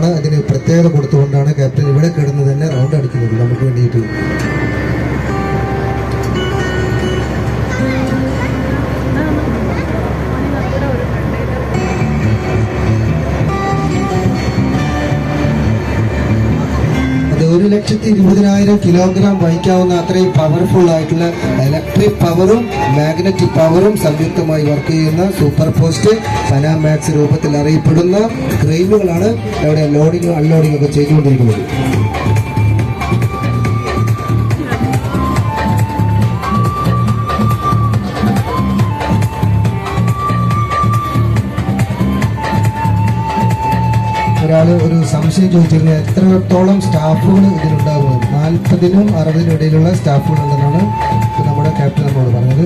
അതുകൊണ്ടാണ് അതിന് പ്രത്യേകത കൊടുത്തുകൊണ്ടാണ് ക്യാപ്റ്റൻ ഇവിടെ കിടന്ന് തന്നെ റൗണ്ട് അടിക്കുന്നത് നമുക്ക് വേണ്ടിയിട്ട്. അത് 1,20,000 കിലോഗ്രാം വഹിക്കാവുന്ന അത്രയും പവർഫുൾ ആയിട്ടുള്ള ഇലക്ട്രിക് പവറും മാഗ്നറ്റിക് പവറും സംയുക്തമായി വർക്ക് ചെയ്യുന്ന സൂപ്പർ പോസ്റ്റ് പനാമാക്സ് രൂപത്തിൽ അറിയപ്പെടുന്ന ക്രെയിനുകളാണ് അവിടെ ലോഡിങ്ങും അൺലോഡിങ്ങും ഒക്കെ ചെയ്തുകൊണ്ടിരിക്കുന്നത്. ഒരാൾ ഒരു സംശയം ചോദിച്ചിരുന്നു, എത്രത്തോളം സ്റ്റാഫുകൾ ഇതിലുണ്ടാകുന്നത്? 40-നും 60-നും ഇടയിലുള്ള സ്റ്റാഫുകൾ ഉണ്ടെന്നാണ് നമ്മുടെ ക്യാപ്റ്റൻ നമ്മോട് പറഞ്ഞത്.